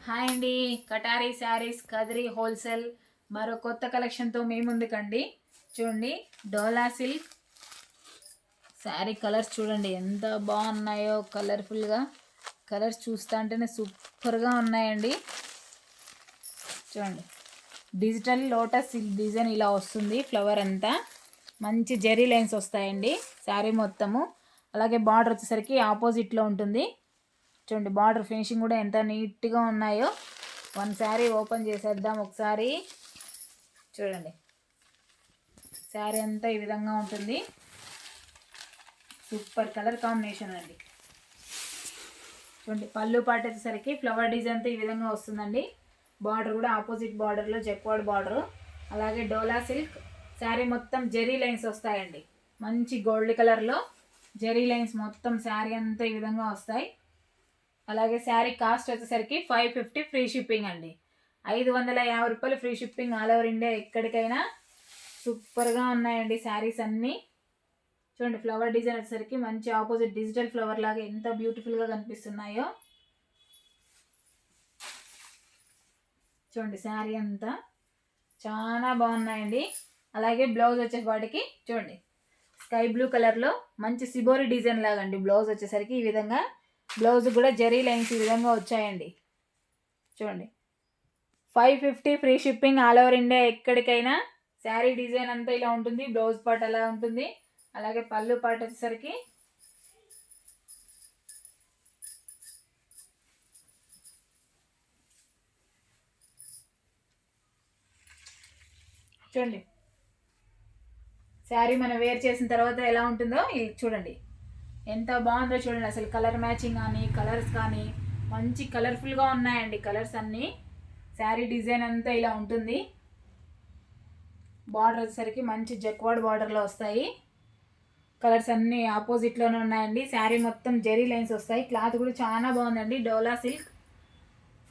Hi అండి, కటారీ saris Kadiri wholesale మరో కొత్త కలెక్షన్తో మీ ముందుకండి. చూడండి, డోలా సిల్క్ శారీ కలర్స్ చూడండి ఎంత బాగున్నాయో. కలర్ఫుల్గా కలర్స్ చూస్తా అంటేనే సూపర్గా ఉన్నాయండి. చూడండి, డిజిటల్ లోటస్ డిజైన్ ఇలా వస్తుంది. ఫ్లవర్ అంతా మంచి జెరీ లైన్స్ వస్తాయండి శారీ మొత్తము. అలాగే బార్డర్ వచ్చేసరికి ఆపోజిట్లో ఉంటుంది. చూడండి, బార్డర్ ఫినిషింగ్ కూడా ఎంత నీట్గా ఉన్నాయో. వన్ శారీ ఓపెన్ చేసేద్దాం ఒకసారి. చూడండి, శారీ అంతా ఈ విధంగా ఉంటుంది. సూపర్ కలర్ కాంబినేషన్ అండి. చూడండి, పళ్ళు పాట వచ్చేసరికి ఫ్లవర్ డిజైన్తో ఈ విధంగా వస్తుందండి. బార్డర్ కూడా ఆపోజిట్ బార్డర్లో జక్వాడ్ బార్డర్. అలాగే డోలా సిల్క్ శారీ మొత్తం జెరీ లైన్స్ వస్తాయండి. మంచి గోల్డ్ కలర్లో జెరీ లైన్స్ మొత్తం శారీ అంతా ఈ విధంగా వస్తాయి. అలాగే శారీ కాస్ట్ వచ్చేసరికి 550 ఫ్రీ షిప్పింగ్ అండి. 550 రూపాయలు free shipping all over India ఎక్కడికైనా. సూపర్గా ఉన్నాయండి శారీస్ అన్నీ. చూడండి, ఫ్లవర్ డిజైన్ వచ్చేసరికి మంచి ఆపోజిట్ డిజిటల్ ఫ్లవర్ లాగా ఎంత బ్యూటిఫుల్గా కనిపిస్తున్నాయో. చూడండి, శారీ అంతా చాలా బాగున్నాయండి. అలాగే బ్లౌజ్ వచ్చేవాటికి చూడండి, స్కై బ్లూ కలర్లో మంచి సిబోరి డిజైన్ లాగా అండి. బ్లౌజ్ వచ్చేసరికి ఈ విధంగా, బ్లౌజ్ కూడా జెరీ లైన్స్ ఈ విధంగా వచ్చాయండి. చూడండి, 550 free shipping all over India ఎక్కడికైనా. శారీ డిజైన్ అంతా ఇలా ఉంటుంది. బ్లౌజ్ పార్ట్ అలా ఉంటుంది. అలాగే పళ్ళు పార్ట్ వచ్చేసరికి చూడండి, శారీ మనం వేర్ చేసిన తర్వాత ఎలా ఉంటుందో చూడండి, ఎంత బాగుందో చూడండి. అసలు కలర్ మ్యాచింగ్ కానీ కలర్స్ కానీ మంచి కలర్ఫుల్గా ఉన్నాయండి. కలర్స్ అన్నీ. శారీ డిజైన్ అంతా ఇలా ఉంటుంది. బార్డర్ వచ్చేసరికి మంచి జక్వాడ్ బార్డర్లో వస్తాయి. కలర్స్ అన్నీ ఆపోజిట్లోనే ఉన్నాయండి. శారీ మొత్తం జెరీ లైన్స్ వస్తాయి. క్లాత్ కూడా చాలా బాగుందండి. డోలా సిల్క్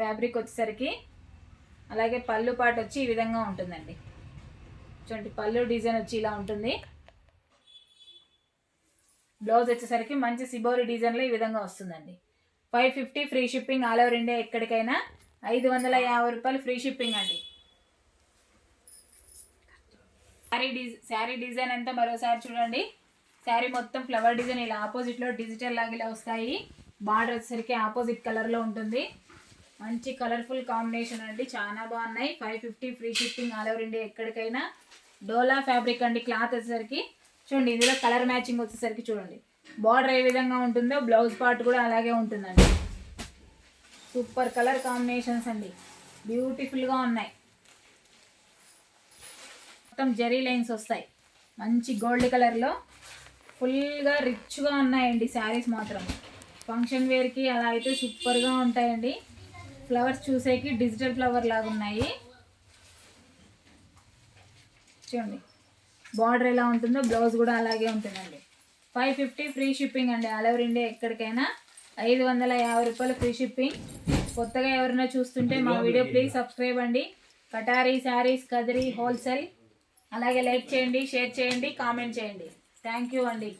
ఫ్యాబ్రిక్ వచ్చేసరికి. అలాగే పళ్ళు పాటు వచ్చి ఈ విధంగా ఉంటుందండి. చూడండి, పళ్ళు డిజైన్ వచ్చి ఇలా ఉంటుంది. బ్లౌజ్ వచ్చేసరికి మంచి సిబోరి డిజైన్లో ఈ విధంగా వస్తుందండి. 550 free shipping all over India ఎక్కడికైనా. 550 రూపాయలు ఫ్రీ షిప్పింగ్ అండి. శారీ డిజైన్ అంతా మరోసారి చూడండి. శారీ మొత్తం ఫ్లవర్ డిజైన్ ఇలా ఆపోజిట్లో డిజిటల్ లాగా ఇలా వస్తాయి. బార్డర్ వచ్చేసరికి ఆపోజిట్ కలర్లో ఉంటుంది. మంచి కలర్ఫుల్ కాంబినేషన్ అండి. చాలా బాగున్నాయి. 550 free shipping all over India ఎక్కడికైనా. డోలా ఫ్యాబ్రిక్ అండి. క్లాత్ వచ్చేసరికి చూడండి, ఇందులో కలర్ మ్యాచింగ్ వచ్చేసరికి చూడండి, బార్డర్ ఏ విధంగా ఉంటుందో బ్లౌజ్ పార్ట్ కూడా అలాగే ఉంటుందండి. సూపర్ కలర్ కాంబినేషన్స్ అండి. బ్యూటిఫుల్గా ఉన్నాయి. మొత్తం జెరీ లైన్స్ వస్తాయి. మంచి గోల్డ్ కలర్లో ఫుల్గా రిచ్గా ఉన్నాయండి శారీస్ మాత్రం. ఫంక్షన్ వేర్కి అలా అయితే సూపర్గా ఉంటాయండి. ఫ్లవర్స్ చూసేకి డిజిటల్ ఫ్లవర్ లాగా ఉన్నాయి. చూడండి, బార్డర్ ఎలా ఉంటుందో బ్లౌజ్ కూడా అలాగే ఉంటుందండి. 550 ఫ్రీ షిప్పింగ్ అండి ఆల్ ఓవర్ ఇండియా ఎక్కడికైనా. 550 రూపాయలు ఫ్రీ షిప్పింగ్. కొత్తగా ఎవరైనా చూస్తుంటే మా వీడియో ప్లీజ్ సబ్స్క్రైబ్ అండి. కటారీ శారీస్ కదిరి హోల్సేల్. అలాగే లైక్ చేయండి, షేర్ చేయండి, కామెంట్ చేయండి. థ్యాంక్ యూ అండి.